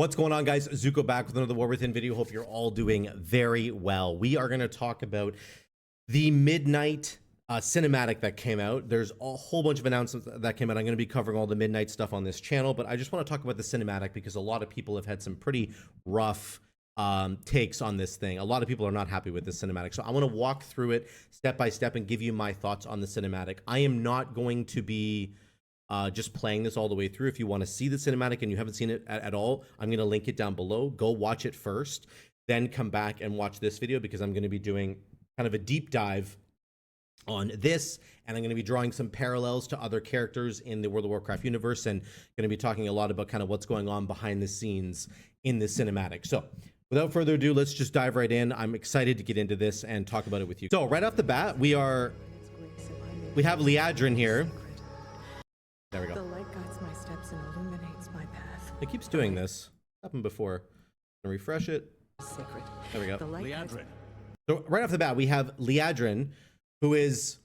What's going on, guys? Zuko back with another War Within video. Hope you're all doing very well. We are going to talk about the Midnight cinematic that came out. There's a whole bunch of announcements that came out. I'm going to be covering all the Midnight stuff on this channel, but I just want to talk about the cinematic because a lot of people have had some pretty rough takes on this thing. A lot of people are not happy with this cinematic. So I want to walk through it step by step and give you my thoughts on the cinematic. I am not going to be just playing this all the way through. If you want to see the cinematic and you haven't seen it at all, I'm going to link it down below. Go watch it first, then come back and watch this video because I'm going to be doing kind of a deep dive on this, and I'm going to be drawing some parallels to other characters in the World of Warcraft universe, and going to be talking a lot about kind of what's going on behind the scenes in this cinematic. So without further ado, let's just dive right in. I'm excited to get into this and talk about it with you. So right off the bat, we have Liadrin here. There we go. The light guides my steps and illuminates my path. It keeps doing this. Happened before. I'm gonna refresh it. Sacred. There we go. The light Liadrin. So right off the bat, we have Liadrin, who is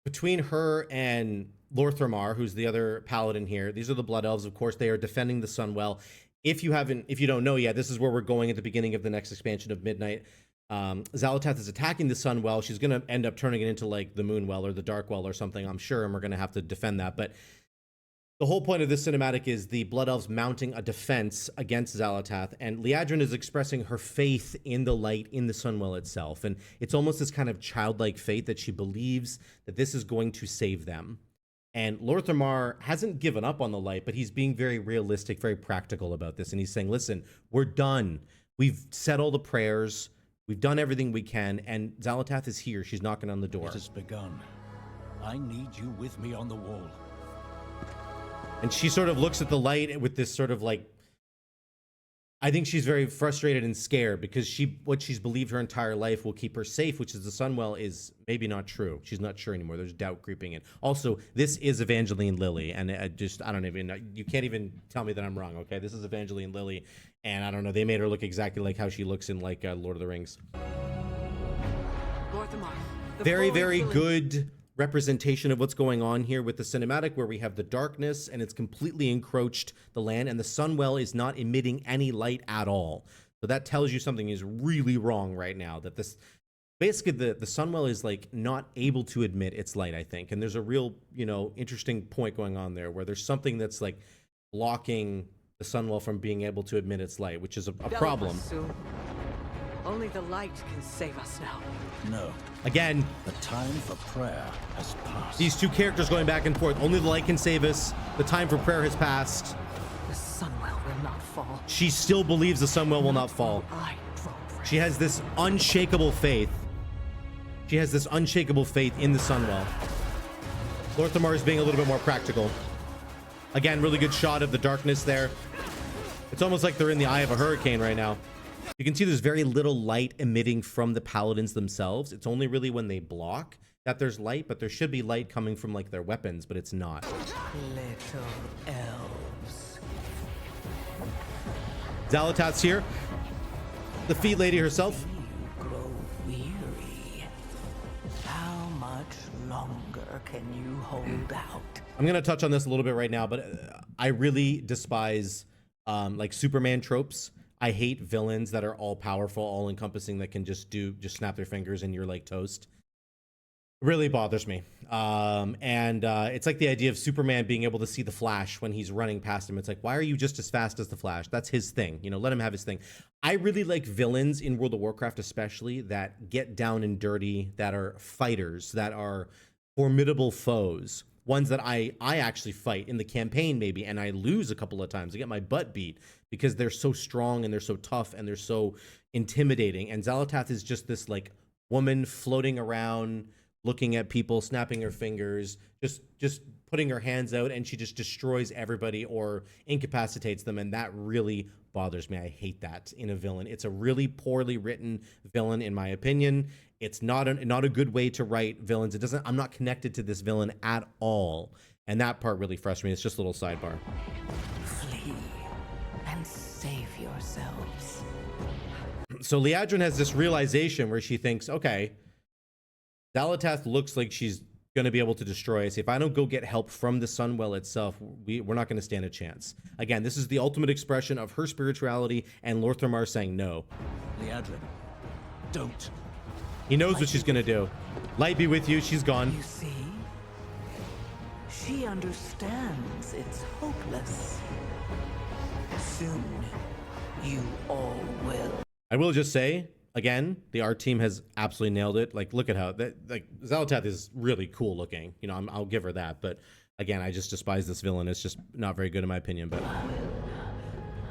between her and Lorthamar, who's the other paladin here. These are the Blood Elves, of course. They are defending the Sunwell. If you don't know yet, this is where we're going at the beginning of the next expansion of Midnight. Xal'atath is attacking the Sunwell. She's gonna end up turning it into like the Moonwell or the Darkwell or something, I'm sure, and we're gonna have to defend that. But the whole point of this cinematic is the Blood Elves mounting a defense against Xal'atath, and Liadrin is expressing her faith in the light, in the Sunwell itself. And it's almost this kind of childlike faith that she believes that this is going to save them. And Lorthamar hasn't given up on the light, but he's being very realistic, very practical about this. And he's saying, listen, we're done. We've said all the prayers. We've done everything we can. And Xal'atath is here. She's knocking on the door. It has begun. I need you with me on the wall. And she sort of looks at the light with this sort of like, I think she's very frustrated and scared because what she's believed her entire life will keep her safe, which is the Sunwell, is maybe not true. She's not sure anymore. There's doubt creeping in. Also, this is Evangeline Lilly, and I don't even know. You can't even tell me that I'm wrong, okay? This is Evangeline Lilly, and I don't know. They made her look exactly like how she looks in like Lord of the Rings. Very, very good representation of what's going on here with the cinematic, where we have the darkness and it's completely encroached the land, and the Sunwell is not emitting any light at all. So that tells you something is really wrong right now, that this basically the Sunwell is like not able to emit its light, I think. And there's a real, interesting point going on there where there's something that's like blocking the Sunwell from being able to emit its light, which is a problem. Only the light can save us now. No. Again, the time for prayer has passed. These two characters going back and forth. Only the light can save us. The time for prayer has passed. The Sunwell will not fall. She still believes the Sunwell will not fall. She has this unshakable faith. She has this unshakable faith in the Sunwell. Lorthamar is being a little bit more practical. Again, really good shot of the darkness there. It's almost like they're in the eye of a hurricane right now. You can see there's very little light emitting from the paladins themselves. It's only really when they block that there's light, but there should be light coming from like their weapons, but it's not. Little elves. Xal'atath's here. The feet lady herself. You grow weary. How much longer can you hold out? I'm going to touch on this a little bit right now, but I really despise like Superman tropes. I hate villains that are all powerful, all encompassing, that can just snap their fingers and you're like toast. It really bothers me. It's like the idea of Superman being able to see the Flash when he's running past him. It's like, why are you just as fast as the Flash? That's his thing. Let him have his thing. I really like villains in World of Warcraft, especially, that get down and dirty, that are fighters, that are formidable foes. Ones that I actually fight in the campaign maybe, and I lose a couple of times. I get my butt beat because they're so strong and they're so tough and they're so intimidating. And Xal'atath is just this like woman floating around, looking at people, snapping her fingers, just putting her hands out, and she just destroys everybody or incapacitates them. And that really bothers me. I hate that in a villain. It's a really poorly written villain, in my opinion. It's not a good way to write villains. I'm not connected to this villain at all. And that part really frustrates me. It's just a little sidebar. Flee and save yourselves. So Liadrin has this realization where she thinks, okay, Xal'atath looks like she's going to be able to destroy us. If I don't go get help from the Sunwell itself, we're not going to stand a chance. Again, this is the ultimate expression of her spirituality and Lorthamar saying no. Liadrin, don't. He knows what she's going to do. Light be with you. She's gone. You see? She understands it's hopeless. Soon, you all will. I will just say, again, the art team has absolutely nailed it. Like, look at how that, like, Xal'atath is really cool looking. You know, I'll give her that. But again, I just despise this villain. It's just not very good in my opinion. But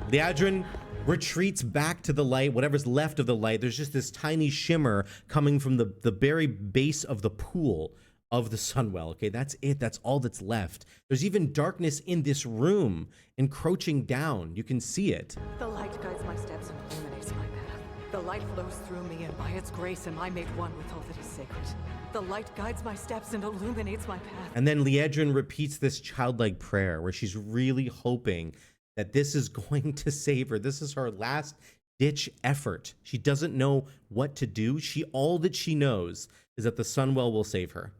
Liadrin retreats back to the light, whatever's left of the light. There's just this tiny shimmer coming from the very base of the pool of the Sunwell. Okay, that's it. That's all that's left. There's even darkness in this room encroaching down. You can see it. The light guides my steps and illuminates my path. The light flows through me, and by its grace am I made one with all that is sacred. The light guides my steps and illuminates my path. And then Liadrin repeats this childlike prayer where she's really hoping that this is going to save her. This is her last ditch effort. She doesn't know what to do. All that she knows is that the Sunwell will save her.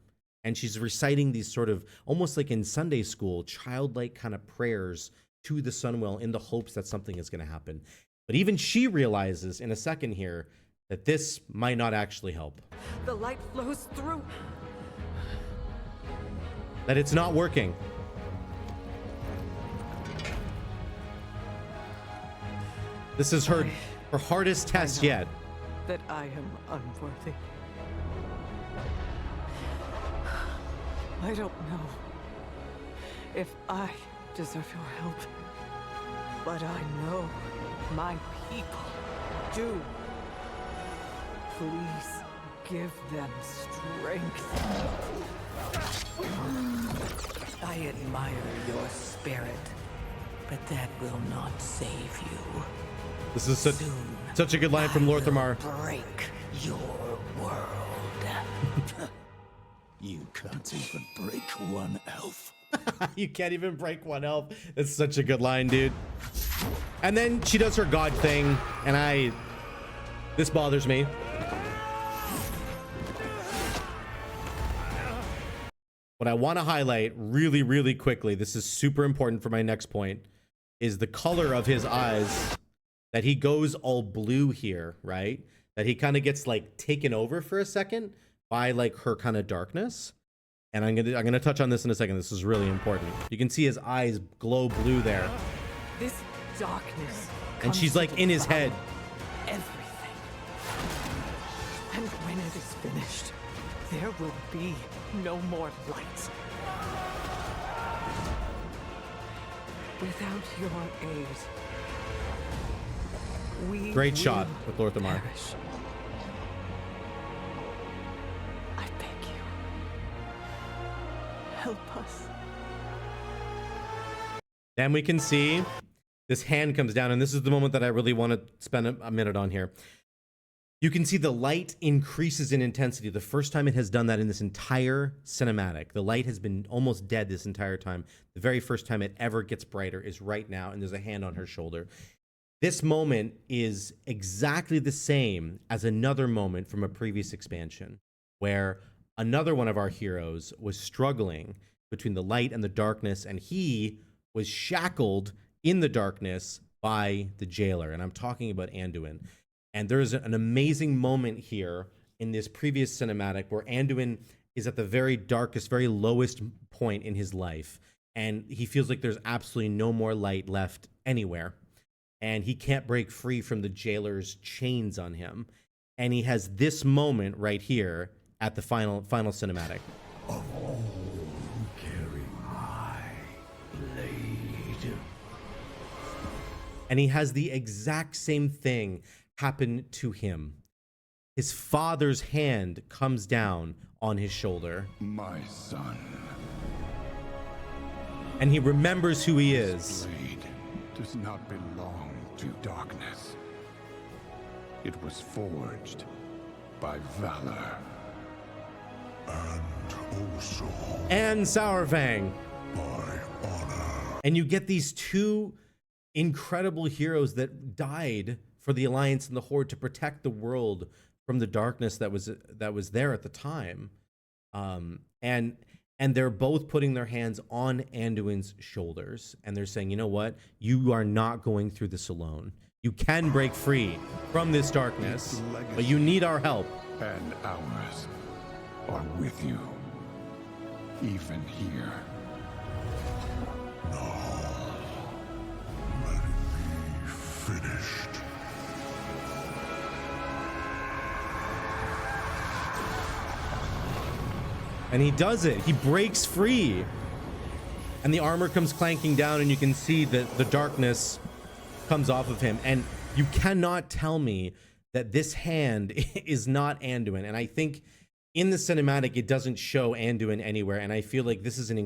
And she's reciting these sort of, almost like in Sunday school, childlike kind of prayers to the Sunwell in the hopes that something is going to happen. But even she realizes in a second here that this might not actually help. The light flows through. That it's not working. This is her hardest test yet. That I am unworthy. I don't know if I deserve your help, but I know my people do. Please give them strength. I admire your spirit, but that will not save you. This is such a good line from Lorthamar. Break your world. You can't even break one elf. You can't even break one elf. It's such a good line, dude. And then she does her god thing, and this bothers me. What I want to highlight really, really quickly, this is super important for my next point, is the color of his eyes. That he goes all blue here, right? That he kind of gets like taken over for a second by like her kind of darkness. And I'm gonna touch on this in a second. This is really important. You can see his eyes glow blue there. This darkness. And she's like in his head. Everything. And when it is finished, there will be no more light. Without your aid, we Great will shot with Lorthamar. perish. I beg you, help us. Then we can see this hand comes down, and this is the moment that I really want to spend a minute on here. You can see the light increases in intensity. The first time it has done that in this entire cinematic. The light has been almost dead this entire time. The very first time it ever gets brighter is right now, and there's a hand on her shoulder. This moment is exactly the same as another moment from a previous expansion, where another one of our heroes was struggling between the light and the darkness, and he was shackled in the darkness by the jailer. And I'm talking about Anduin. And there's an amazing moment here in this previous cinematic where Anduin is at the very darkest, very lowest point in his life. And he feels like there's absolutely no more light left anywhere. And he can't break free from the jailer's chains on him. And he has this moment right here at the final cinematic. Of all who carry my blade. And he has the exact same thing happen to him. His father's hand comes down on his shoulder. My son. And he remembers who he This is. blade does not belong to darkness. It was forged by valor. And also And Sourfang. by honor. And you get these two incredible heroes that died for the Alliance and the Horde to protect the world from the darkness that was there at the time. and and they're both putting their hands on Anduin's shoulders, and they're saying, you know what, you are not going through this alone. You can break free from this darkness, but you need our help. And ours are with you, even here. Let it be finished. And he does it. He breaks free. And the armor comes clanking down, and you can see that the darkness comes off of him. And you cannot tell me that this hand is not Anduin. And I think in the cinematic, it doesn't show Anduin anywhere. And I feel like this is an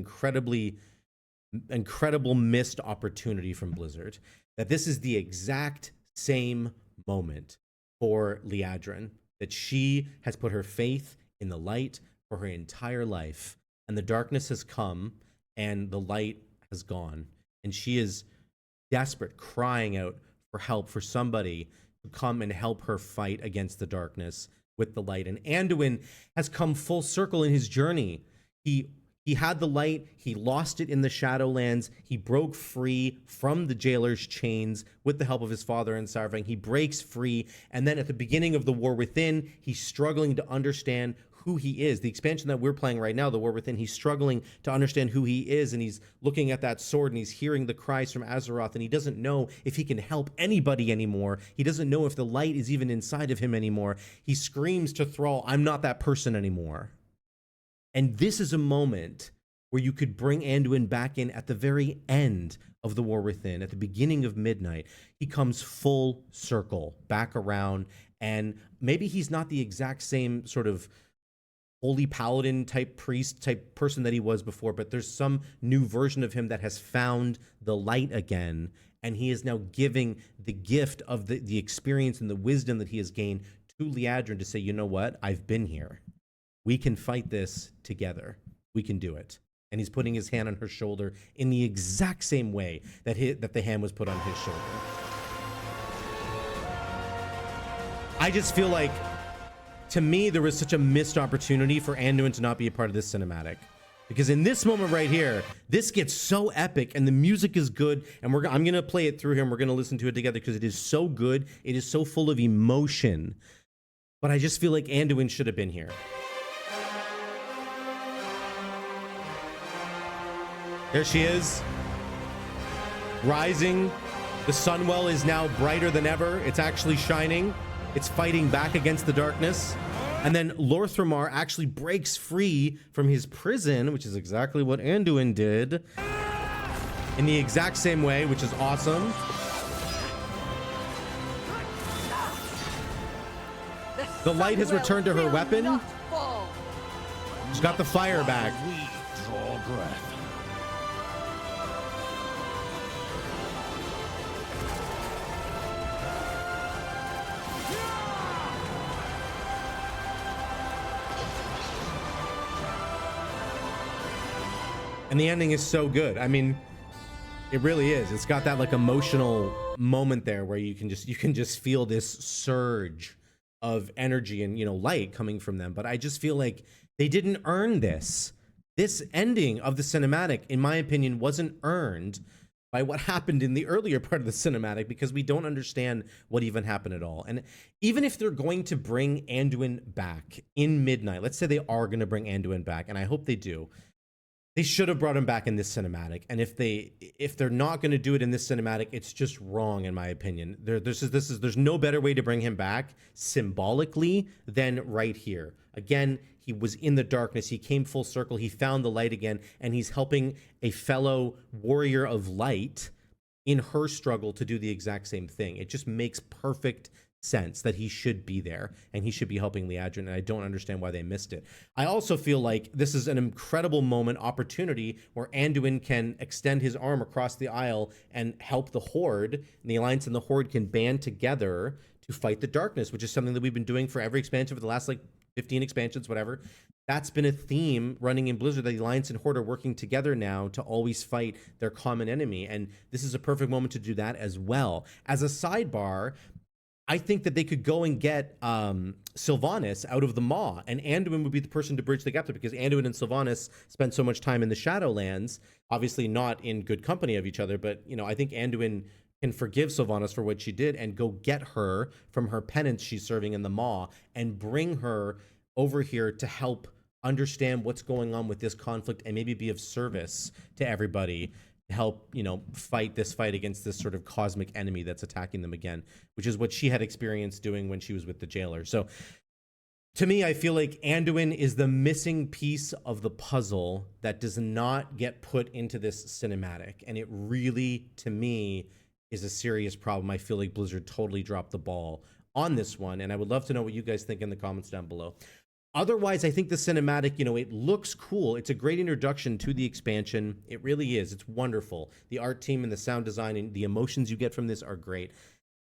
incredible missed opportunity from Blizzard. That this is the exact same moment for Liadrin. That she has put her faith in the light for her entire life, and the darkness has come and the light has gone, and she is desperate, crying out for help, for somebody to come and help her fight against the darkness with the light. And Anduin has come full circle in his journey. He had the light, he lost it in the Shadowlands, he broke free from the jailer's chains with the help of his father and Sarvang. He breaks free, and then at the beginning of the War Within, he's struggling to understand who he is. The expansion that we're playing right now, the War Within, he's struggling to understand who he is, and he's looking at that sword, and he's hearing the cries from Azeroth, and he doesn't know if he can help anybody anymore. He doesn't know if the light is even inside of him anymore. He screams to Thrall, "I'm not that person anymore." And this is a moment where you could bring Anduin back in at the very end of the War Within, at the beginning of Midnight. He comes full circle back around, and maybe he's not the exact same sort of holy paladin type priest type person that he was before, but there's some new version of him that has found the light again, and he is now giving the gift of the experience and the wisdom that he has gained to Liadrin to say, you know what, I've been here. We can fight this together. We can do it. And he's putting his hand on her shoulder in the exact same way that the hand was put on his shoulder. I just feel like, to me, there was such a missed opportunity for Anduin to not be a part of this cinematic. Because in this moment right here, this gets so epic, and the music is good, and I'm going to play it through here, and we're going to listen to it together because it is so good. It is so full of emotion. But I just feel like Anduin should have been here. There she is, rising. The Sunwell is now brighter than ever. It's actually shining. It's fighting back against the darkness. And then Lorthramar actually breaks free from his prison, which is exactly what Anduin did, in the exact same way, which is awesome. The light has returned to her weapon. She's got the fire back. We draw breath. And the ending is so good. I mean, it really is. It's got that like emotional moment there where you can just feel this surge of energy and, you know, light coming from them. But I just feel like they didn't earn this. This ending of the cinematic, in my opinion, wasn't earned by what happened in the earlier part of the cinematic, because we don't understand what even happened at all. And even if they're going to bring Anduin back in Midnight, let's say they are going to bring Anduin back, and I hope they do, they should have brought him back in this cinematic. And if they're not going to do it in this cinematic, it's just wrong, in my opinion. There's no better way to bring him back symbolically than right here. Again, he was in the darkness. He came full circle. He found the light again, and he's helping a fellow warrior of light in her struggle to do the exact same thing. It just makes perfect sense that he should be there and he should be helping Liadrin, and I don't understand why they missed it. I also feel like this is an incredible opportunity where Anduin can extend his arm across the aisle and help the Horde, and the Alliance and the Horde can band together to fight the darkness, which is something that we've been doing for every expansion for the last like 15 expansions, whatever. That's been a theme running in Blizzard, that the Alliance and Horde are working together now to always fight their common enemy, and this is a perfect moment to do that as well. As a sidebar, I think that they could go and get Sylvanas out of the Maw, and Anduin would be the person to bridge the gap there, because Anduin and Sylvanas spent so much time in the Shadowlands, obviously not in good company of each other, but, you know, I think Anduin can forgive Sylvanas for what she did and go get her from her penance she's serving in the Maw and bring her over here to help understand what's going on with this conflict and maybe be of service to everybody, help, you know, fight this fight against this sort of cosmic enemy that's attacking them again, which is what she had experienced doing when she was with the jailer. So to me, I feel like Anduin is the missing piece of the puzzle that does not get put into this cinematic. And it really, to me, is a serious problem. I feel like Blizzard totally dropped the ball on this one. And I would love to know what you guys think in the comments down below. Otherwise, I think the cinematic, you know, it looks cool. It's a great introduction to the expansion. It really is. It's wonderful. The art team and the sound design and the emotions you get from this are great.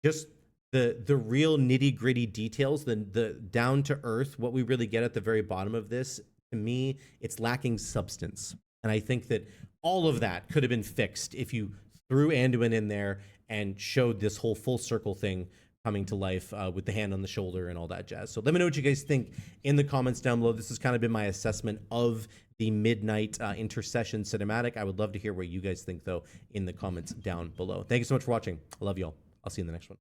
Just the real nitty gritty details, the down to earth, what we really get at the very bottom of this, to me, it's lacking substance. And I think that all of that could have been fixed if you threw Anduin in there and showed this whole full circle thing coming to life with the hand on the shoulder and all that jazz. So let me know what you guys think in the comments down below. This has kind of been my assessment of the Midnight Intercession cinematic. I would love to hear what you guys think, though, in the comments down below. Thank you so much for watching. I love y'all. I'll see you in the next one.